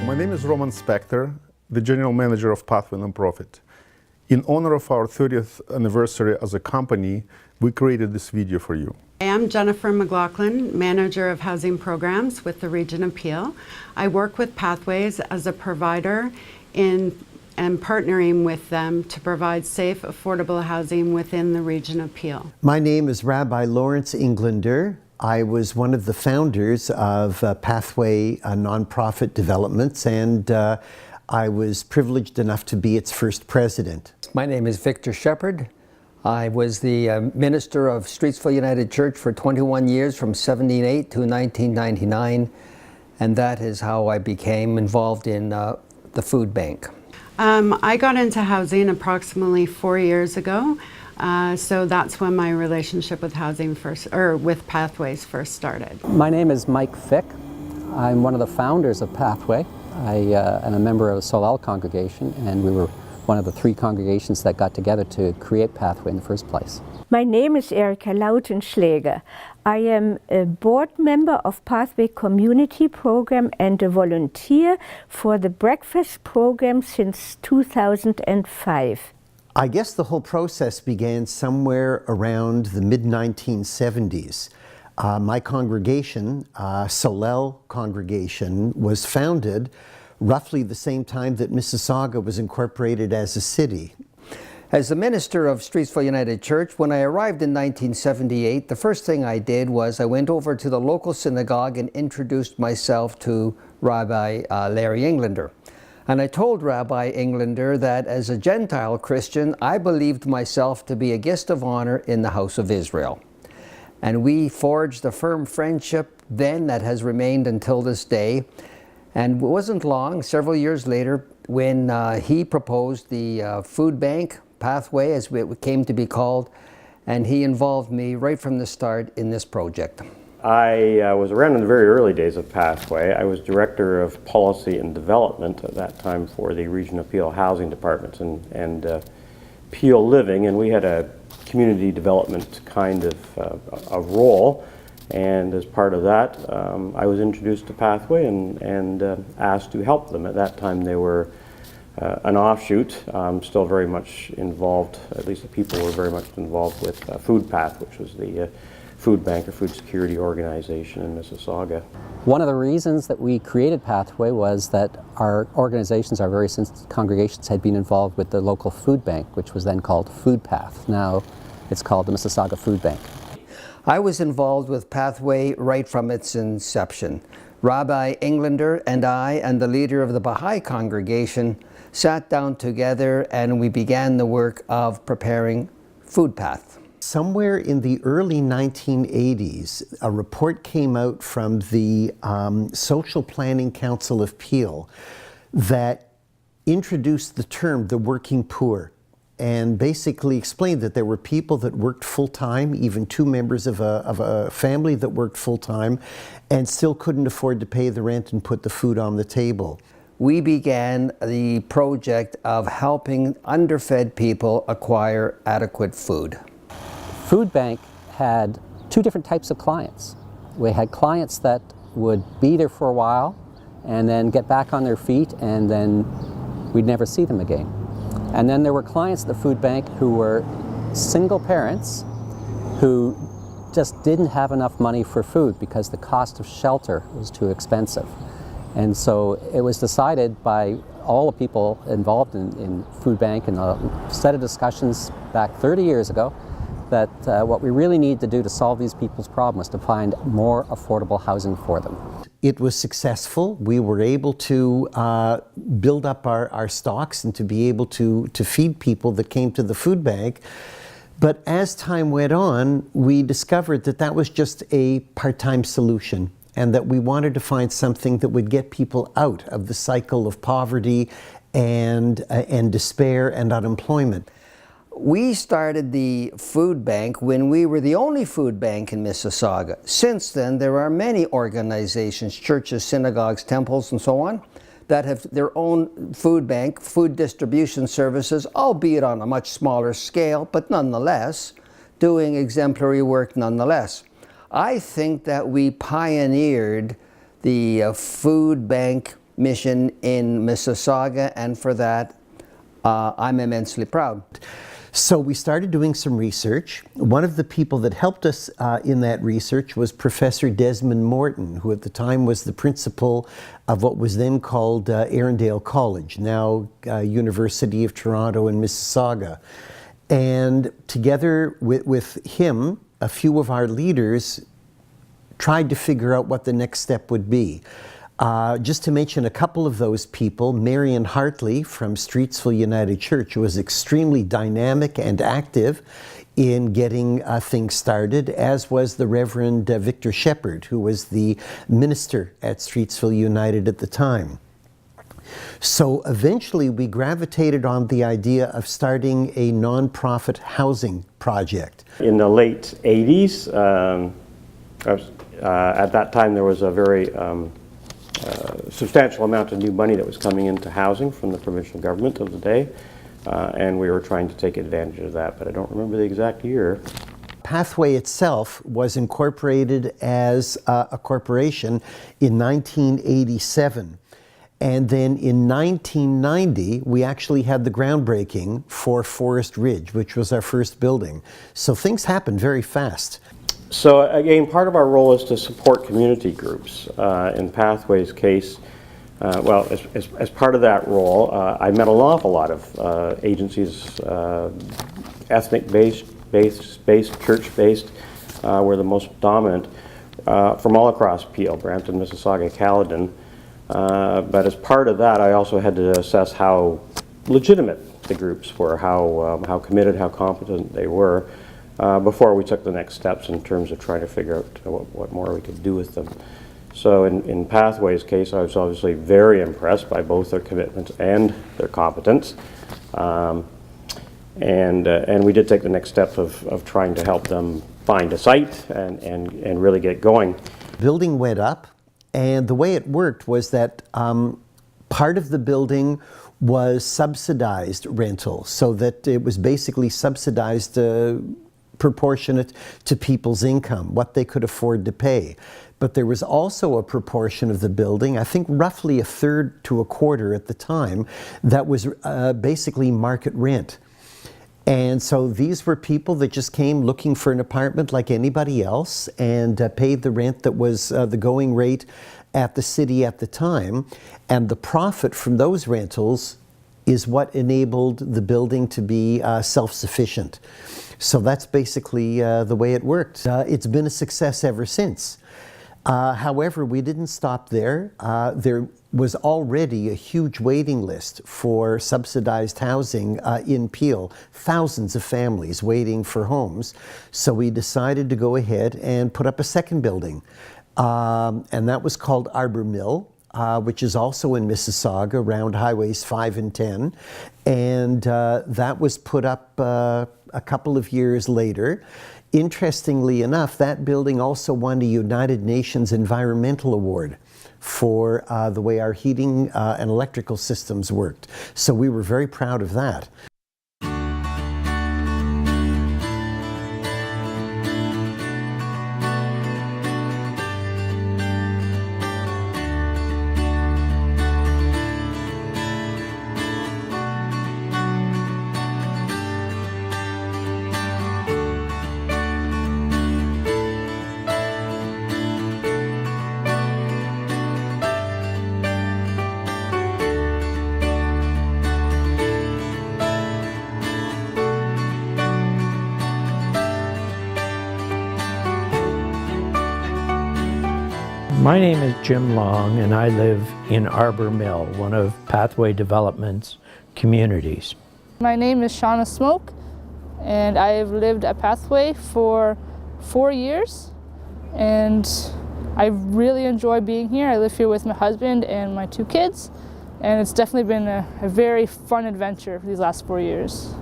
My name is Roman Spector, the General Manager of Pathway Nonprofit. In honor of our 30th anniversary as a company, we created this video for you. I am Jennifer McLaughlin, Manager of Housing Programs with the Region of Peel. I work with Pathways as a provider and partnering with them to provide safe, affordable housing within the Region of Peel. My name is Rabbi Lawrence Englander. I was one of the founders of Pathway Nonprofit Developments, and I was privileged enough to be its first president. My name is Victor Shepherd. I was the minister of Streetsville United Church for 21 years, from 1978 to 1999, and that is how I became involved in the food bank. I got into housing approximately 4 years ago. So that's when my relationship with with Pathways first started. My name is Mike Fick. I'm one of the founders of Pathway. I am a member of the Solel congregation, and we were one of the 3 congregations that got together to create Pathway in the first place. My name is Erika Lautenschläger. I am a board member of Pathway Community Program and a volunteer for the breakfast program since 2005. I guess the whole process began somewhere around the mid-1970s. My congregation, Solel congregation, was founded roughly the same time that Mississauga was incorporated as a city. As the minister of Streetsville United Church, when I arrived in 1978, the first thing I did was I went over to the local synagogue and introduced myself to Rabbi Larry Englander. And I told Rabbi Englander that as a Gentile Christian, I believed myself to be a guest of honor in the house of Israel. And we forged a firm friendship then that has remained until this day. And it wasn't long, several years later, when he proposed the food bank, Pathway as it came to be called, and he involved me right from the start in this project. I was around in the very early days of Pathway. I was Director of Policy and Development at that time for the Region of Peel Housing Departments and Peel Living, and we had a community development kind of a role. And as part of that, I was introduced to Pathway and asked to help them. At that time, they were an offshoot, still very much involved, at least the people were very much involved with Food Path, which was the food bank or food security organization in Mississauga. One of the reasons that we created Pathway was that our organizations, our various congregations, had been involved with the local food bank, which was then called Food Path. Now it's called the Mississauga Food Bank. I was involved with Pathway right from its inception. Rabbi Englander and I and the leader of the Baha'i congregation sat down together and we began the work of preparing Food Path. Somewhere in the early 1980s, a report came out from the Social Planning Council of Peel that introduced the term the working poor, and basically explained that there were people that worked full-time, even 2 members of a family that worked full-time, and still couldn't afford to pay the rent and put the food on the table. We began the project of helping underfed people acquire adequate food. Food Bank had 2 different types of clients. We had clients that would be there for a while and then get back on their feet, and then we'd never see them again. And then there were clients at the food bank who were single parents who just didn't have enough money for food because the cost of shelter was too expensive. And so it was decided by all the people involved in food bank and a set of discussions back 30 years ago that what we really need to do to solve these people's problem was to find more affordable housing for them. It was successful. We were able to build up our stocks and to be able to feed people that came to the food bank. But as time went on, we discovered that that was just a part-time solution, and that we wanted to find something that would get people out of the cycle of poverty and despair and unemployment. We started the food bank when we were the only food bank in Mississauga. Since then, there are many organizations, churches, synagogues, temples, and so on, that have their own food bank, food distribution services, albeit on a much smaller scale, but nonetheless, doing exemplary work nonetheless. I think that we pioneered the food bank mission in Mississauga, and for that, I'm immensely proud. So we started doing some research. One of the people that helped us in that research was Professor Desmond Morton, who at the time was the principal of what was then called Arundel College, now University of Toronto in Mississauga. And together with him, a few of our leaders tried to figure out what the next step would be. Just to mention a couple of those people, Marion Hartley from Streetsville United Church was extremely dynamic and active in getting things started, as was the Reverend Victor Shepherd, who was the minister at Streetsville United at the time. So eventually we gravitated on the idea of starting a nonprofit housing project. In the late 80s, at that time there was a very substantial amount of new money that was coming into housing from the provincial government of the day, and we were trying to take advantage of that, but I don't remember the exact year. Pathway itself was incorporated as a corporation in 1987. And then in 1990, we actually had the groundbreaking for Forest Ridge, which was our first building. So things happened very fast. So again, part of our role is to support community groups. In Pathway's case, well, as part of that role, I met an awful lot of agencies, ethnic-based, church-based, were the most dominant, from all across Peel, Brampton, Mississauga, Caledon. But as part of that, I also had to assess how legitimate the groups were, how committed, how competent they were, before we took the next steps in terms of trying to figure out what more we could do with them. So in Pathway's case, I was obviously very impressed by both their commitment and their competence. And we did take the next step of trying to help them find a site and really get going. Building went up. And the way it worked was that part of the building was subsidized rental, so that it was basically subsidized proportionate to people's income, what they could afford to pay. But there was also a proportion of the building, I think roughly a third to a quarter at the time, that was basically market rent. And so these were people that just came looking for an apartment like anybody else and paid the rent that was the going rate at the city at the time. And the profit from those rentals is what enabled the building to be self-sufficient. So that's basically the way it worked. It's been a success ever since. However, we didn't stop there. There was already a huge waiting list for subsidized housing in Peel, thousands of families waiting for homes. So we decided to go ahead and put up a second building. And that was called Arbor Mill, which is also in Mississauga, around highways 5 and 10. And that was put up a couple of years later. Interestingly enough, that building also won a United Nations Environmental Award for the way our heating and electrical systems worked. So we were very proud of that. My name is Jim Long, and I live in Arbor Mill, one of Pathway Development's communities. My name is Shauna Smoke, and I've lived at Pathway for 4 years, and I really enjoy being here. I live here with my husband and my 2 kids, and it's definitely been a very fun adventure for these last 4 years.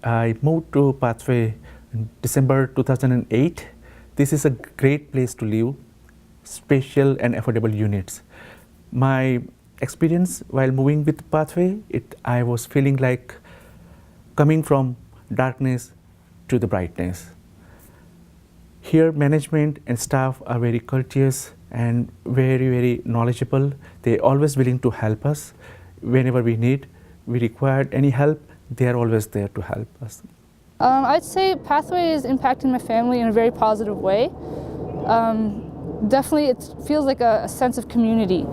I moved to Pathway in December 2008. This is a great place to live. Spatial and affordable units. My experience while moving with Pathway, I was feeling like coming from darkness to the brightness. Here management and staff are very courteous and very, very knowledgeable. They're always willing to help us whenever we require any help. They are always there to help us. I'd say Pathway is impacting my family in a very positive way. Definitely it feels like a sense of community.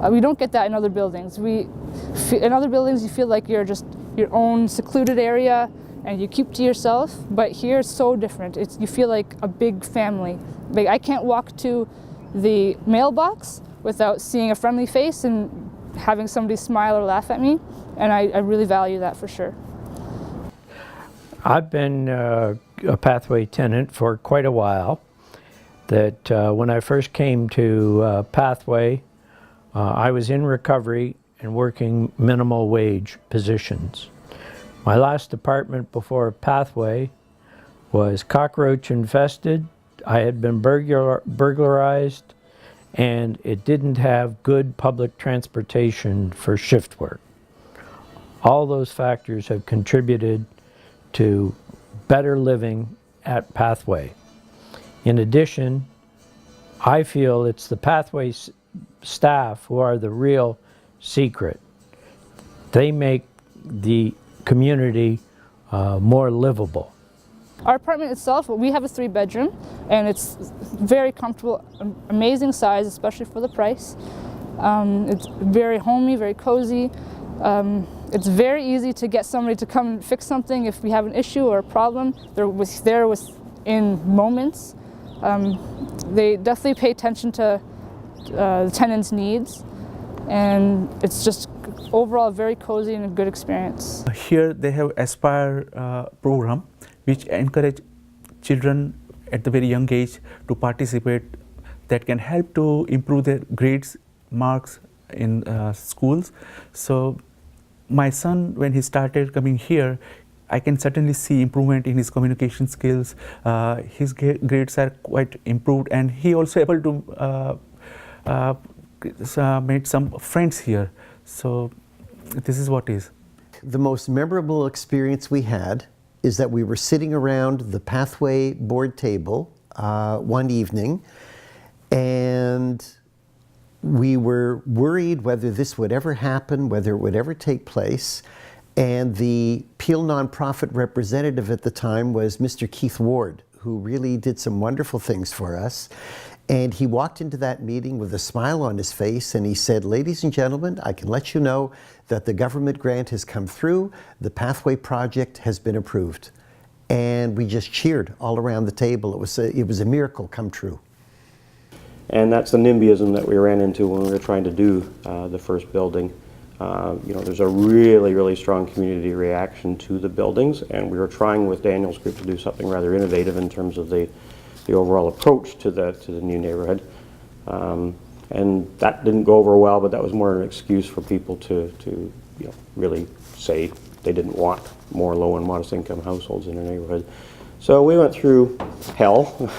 We don't get that in other buildings. In other buildings you feel like you're just your own secluded area and you keep to yourself, but here it's so different. You feel like a big family. Like I can't walk to the mailbox without seeing a friendly face and having somebody smile or laugh at me, and I really value that for sure. I've been a Pathway tenant for quite a while. That when I first came to Pathway, I was in recovery and working minimal wage positions. My last apartment before Pathway was cockroach infested. I had been burglarized, and it didn't have good public transportation for shift work. All those factors have contributed to better living at Pathway. In addition, I feel it's the Pathway staff who are the real secret. They make the community more livable. Our apartment itself, we have a 3-bedroom, and it's very comfortable, amazing size, especially for the price. It's very homey, very cozy. It's very easy to get somebody to come and fix something if we have an issue or a problem. They're there within moments. They definitely pay attention to the tenants' needs, and it's just overall very cozy and a good experience. Here they have Aspire program, which encourage children at the very young age to participate, that can help to improve their grades, marks in schools. So my son, when he started coming here, I can certainly see improvement in his communication skills. His grades are quite improved, and he also able to made some friends here. So this is what is. The most memorable experience we had is that we were sitting around the Pathway board table one evening, and we were worried whether this would ever happen, whether it would ever take place. And the Peel nonprofit representative at the time was Mr. Keith Ward, who really did some wonderful things for us. And he walked into that meeting with a smile on his face, and he said, "Ladies and gentlemen, I can let you know that the government grant has come through, the Pathway project has been approved." And we just cheered all around the table. It was a miracle come true. And that's the NIMBYism that we ran into when we were trying to do the first building. You know, there's a really, really strong community reaction to the buildings, and we were trying with Daniel's group to do something rather innovative in terms of the overall approach to the new neighborhood. And that didn't go over well, but that was more an excuse for people to you know, really say they didn't want more low and modest income households in their neighborhood. So we went through hell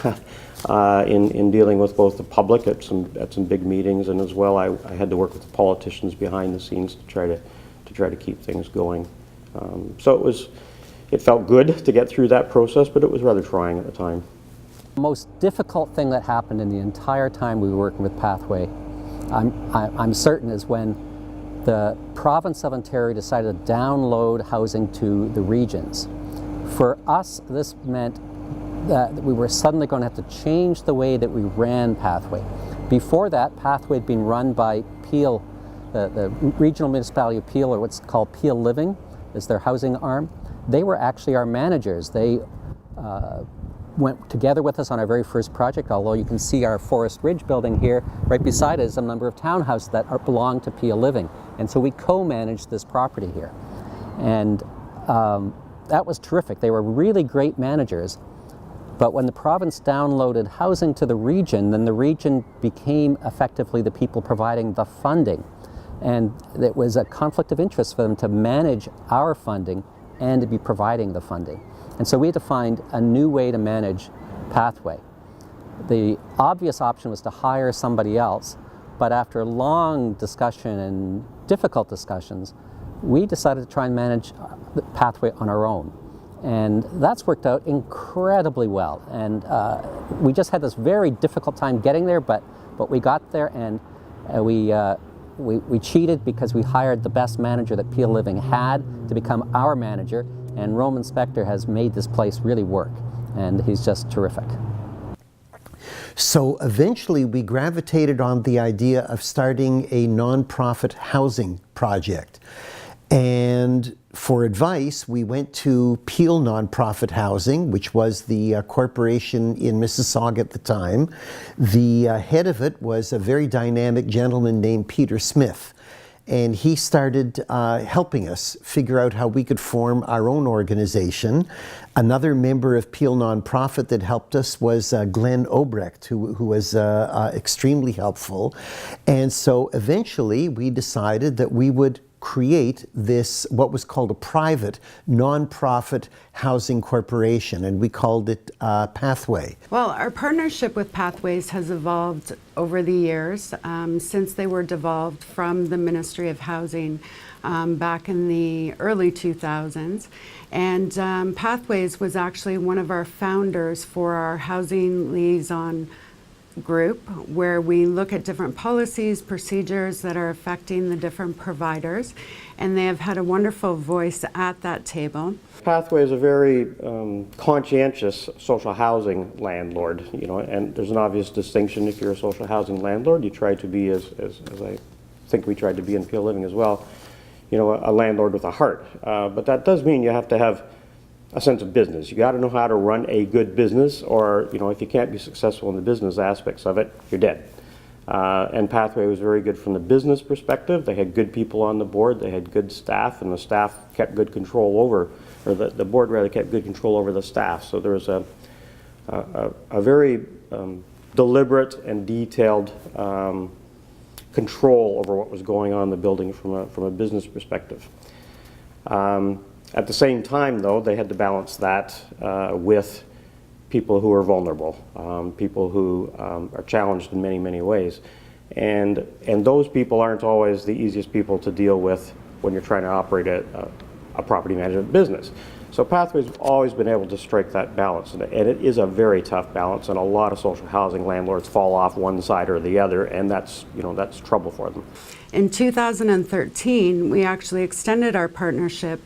in dealing with both the public at some big meetings, and as well I had to work with the politicians behind the scenes to try to keep things going. So it felt good to get through that process, but it was rather trying at the time. The most difficult thing that happened in the entire time we were working with Pathway, I'm certain, is when the province of Ontario decided to download housing to the regions. For us, this meant that we were suddenly going to have to change the way that we ran Pathway. Before that, Pathway had been run by Peel, the regional municipality of Peel, or what's called Peel Living, is their housing arm. They were actually our managers. They went together with us on our very first project, although you can see our Forest Ridge building here. Right beside it is a number of townhouses that belong to Peel Living. And so we co-managed this property here. And that was terrific. They were really great managers. But when the province downloaded housing to the region, then the region became effectively the people providing the funding. And it was a conflict of interest for them to manage our funding and to be providing the funding. And so we had to find a new way to manage Pathway. The obvious option was to hire somebody else, but after long discussion and difficult discussions, we decided to try and manage the Pathway on our own. And that's worked out incredibly well. And we just had this very difficult time getting there, but But we got there, and we cheated because we hired the best manager that Peel Living had to become our manager, and Roman Spector has made this place really work, and he's just terrific. So eventually we gravitated on the idea of starting a nonprofit housing project. And for advice, we went to Peel Nonprofit Housing, which was the corporation in Mississauga at the time. The head of it was a very dynamic gentleman named Peter Smith. And he started helping us figure out how we could form our own organization. Another member of Peel Nonprofit that helped us was Glenn Obrecht, who was extremely helpful. And so eventually we decided that we would create this, what was called a private, nonprofit housing corporation, and we called it Pathway. Well, our partnership with Pathways has evolved over the years since they were devolved from the Ministry of Housing back in the early 2000s. And Pathways was actually one of our founders for our housing liaison group, where we look at different policies, procedures that are affecting the different providers, and they have had a wonderful voice at that table. Pathway is a very conscientious social housing landlord, you know, and there's an obvious distinction. If you're a social housing landlord, you try to be, as I think we tried to be in Peel Living as well, you know, a landlord with a heart. But that does mean you have to have a sense of business. You got to know how to run a good business, or, you know, if you can't be successful in the business aspects of it, you're dead. And Pathway was very good from the business perspective. They had good people on the board, they had good staff, and the staff kept good control over, or the board rather kept good control over the staff. So there was a very deliberate and detailed control over what was going on in the building from a business perspective. At the same time, though, they had to balance that with people who are vulnerable, people who are challenged in many, many ways. And those people aren't always the easiest people to deal with when you're trying to operate a property management business. So Pathway's always been able to strike that balance, and it is a very tough balance, and a lot of social housing landlords fall off one side or the other, and that's, you know, that's trouble for them. In 2013, we actually extended our partnership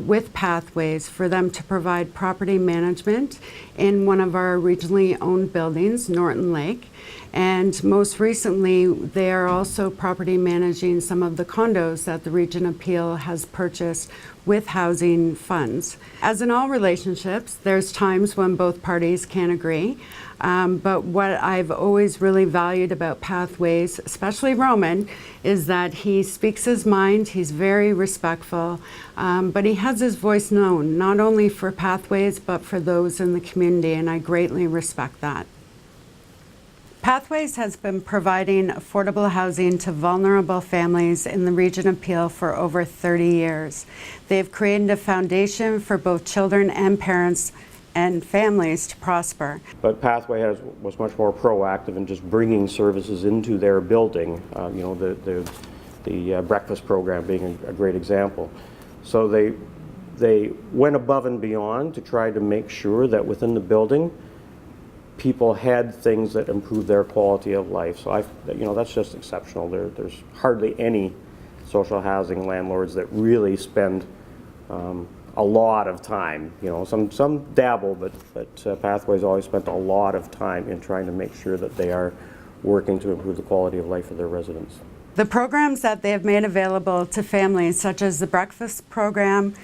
with Pathways for them to provide property management in one of our regionally owned buildings, Norton Lake. And most recently, they are also property managing some of the condos that the Region of Peel has purchased with housing funds. As in all relationships, there's times when both parties can't agree. But what I've always really valued about Pathways, especially Roman, is that he speaks his mind, he's very respectful, but he has his voice known, not only for Pathways, but for those in the community, and I greatly respect that. Pathways has been providing affordable housing to vulnerable families in the Region of Peel for over 30 years. They've created a foundation for both children and parents and families to prosper. But Pathway was much more proactive in just bringing services into their building, you know, the breakfast program being a great example. So they went above and beyond to try to make sure that within the building people had things that improved their quality of life. So you know, that's just exceptional. There's hardly any social housing landlords that really spend a lot of time. You know, some dabble, but Pathways always spent a lot of time in trying to make sure that they are working to improve the quality of life of their residents. The programs that they have made available to families, such as the breakfast program,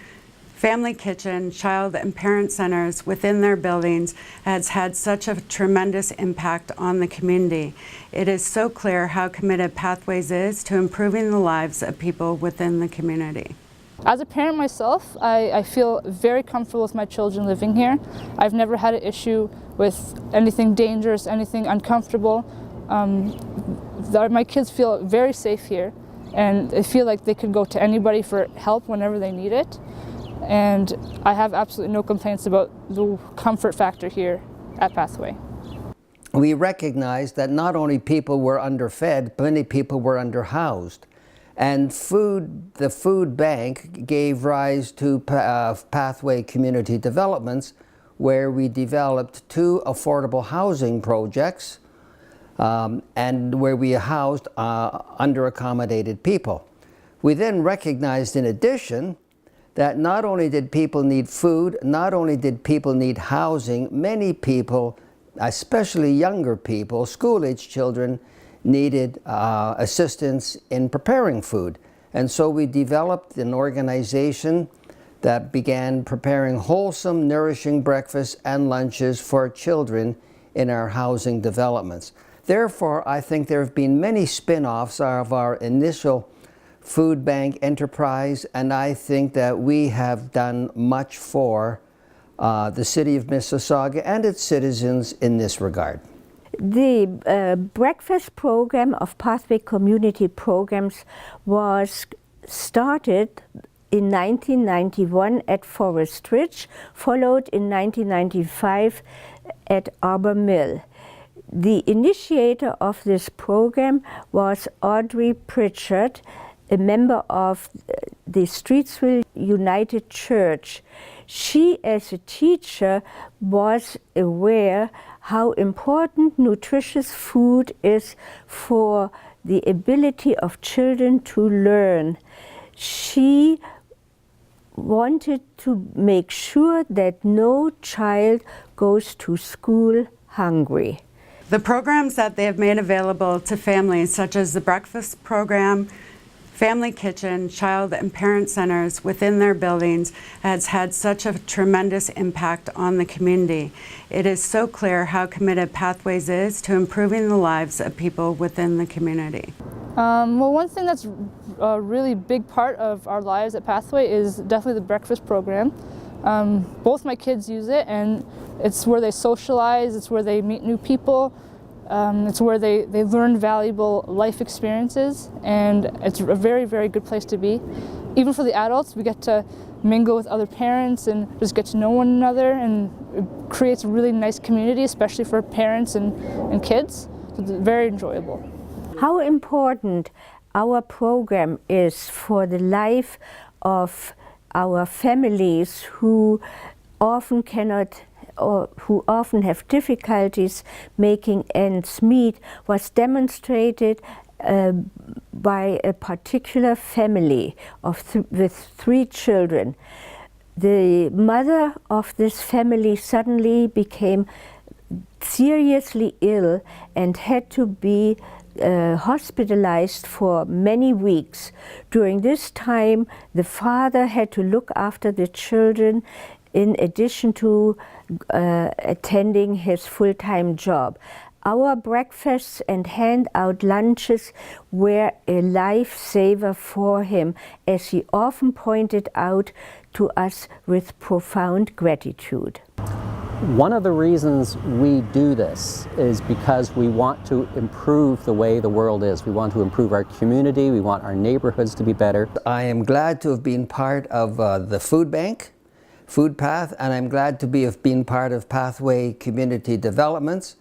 family kitchen, child and parent centers within their buildings, has had such a tremendous impact on the community. It is so clear how committed Pathways is to improving the lives of people within the community. As a parent myself, I feel very comfortable with my children living here. I've never had an issue with anything dangerous, anything uncomfortable. My kids feel very safe here, and they feel like they could go to anybody for help whenever they need it. And I have absolutely no complaints about the comfort factor here at Pathway. We recognized that not only people were underfed, but many people were underhoused. And the food bank gave rise to Pathway Community Developments, where we developed 2 affordable housing projects, and where we housed under-accommodated people. We then recognized in addition that not only did people need food, not only did people need housing, many people, especially younger people, school-age children, needed assistance in preparing food. And so we developed an organization that began preparing wholesome, nourishing breakfasts and lunches for children in our housing developments. Therefore, I think there have been many spin-offs of our initial food bank enterprise, and I think that we have done much for the city of Mississauga and its citizens in this regard. The breakfast program of Pathway Community Programs was started in 1991 at Forest Ridge, followed in 1995 at Arbor Mill. The initiator of this program was Audrey Pritchard, a member of the Streetsville United Church. She, as a teacher, was aware how important nutritious food is for the ability of children to learn. She wanted to make sure that no child goes to school hungry. The programs that they have made available to families, such as the breakfast program, Family Kitchen, child and parent centers within their buildings, has had such a tremendous impact on the community. It is so clear how committed Pathways is to improving the lives of people within the community. Well, one thing that's a really big part of our lives at Pathway is definitely the breakfast program. Both my kids use it, and it's where they socialize, it's where they meet new people. It's where they learn valuable life experiences, and it's a very, very good place to be. Even for the adults, we get to mingle with other parents and just get to know one another, and it creates a really nice community, especially for parents and kids. So it's very enjoyable. How important our program is for the life of our families who often cannot or who often have difficulties making ends meet was demonstrated by a particular family with 3 children. The mother of this family suddenly became seriously ill and had to be hospitalized for many weeks. During this time, the father had to look after the children in addition to attending his full-time job. Our breakfasts and handout lunches were a lifesaver for him, as he often pointed out to us with profound gratitude. One of the reasons we do this is because we want to improve the way the world is. We want to improve our community, we want our neighborhoods to be better. I am glad to have been part of the food bank, Food Path, and I'm glad to have been part of Pathway Community Developments.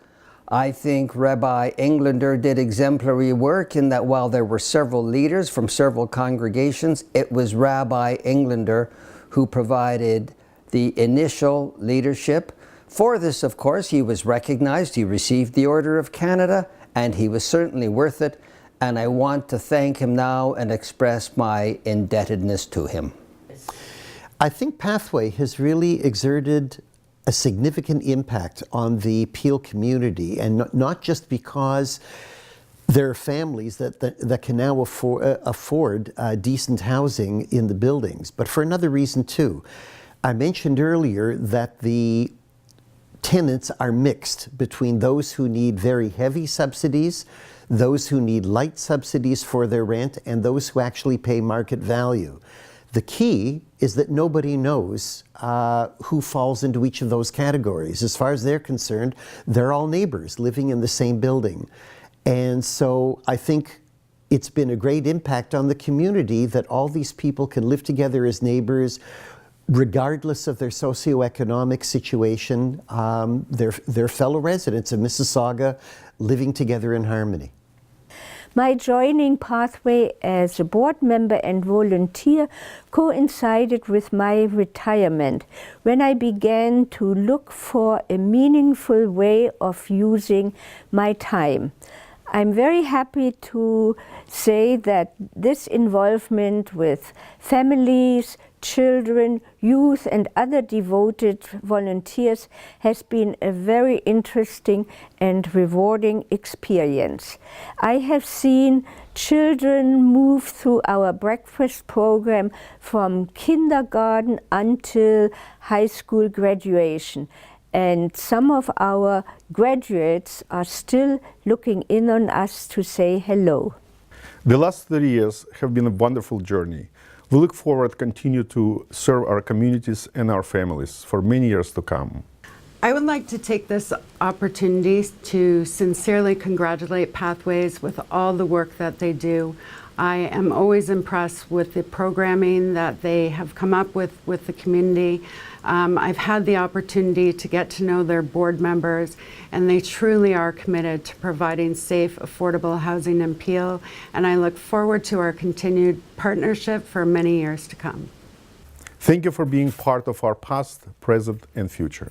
I think Rabbi Englander did exemplary work in that while there were several leaders from several congregations, it was Rabbi Englander who provided the initial leadership. For this, of course, he was recognized, he received the Order of Canada, and he was certainly worth it, and I want to thank him now and express my indebtedness to him. I think Pathway has really exerted a significant impact on the Peel community, and not just because there are families that can now afford decent housing in the buildings, but for another reason too. I mentioned earlier that the tenants are mixed between those who need very heavy subsidies, those who need light subsidies for their rent, and those who actually pay market value. The key is that nobody knows who falls into each of those categories. As far as they're concerned, they're all neighbors living in the same building. And so I think it's been a great impact on the community that all these people can live together as neighbors, regardless of their socioeconomic situation. They're fellow residents of Mississauga living together in harmony. My joining Pathway as a board member and volunteer coincided with my retirement, when I began to look for a meaningful way of using my time. I'm very happy to say that this involvement with families, children, youth, and other devoted volunteers has been a very interesting and rewarding experience. I have seen children move through our breakfast program from kindergarten until high school graduation. And some of our graduates are still looking in on us to say hello. The last 30 years have been a wonderful journey. We look forward to continue to serve our communities and our families for many years to come. I would like to take this opportunity to sincerely congratulate Pathways with all the work that they do. I am always impressed with the programming that they have come up with the community. I've had the opportunity to get to know their board members, and they truly are committed to providing safe, affordable housing in Peel, and I look forward to our continued partnership for many years to come. Thank you for being part of our past, present, and future.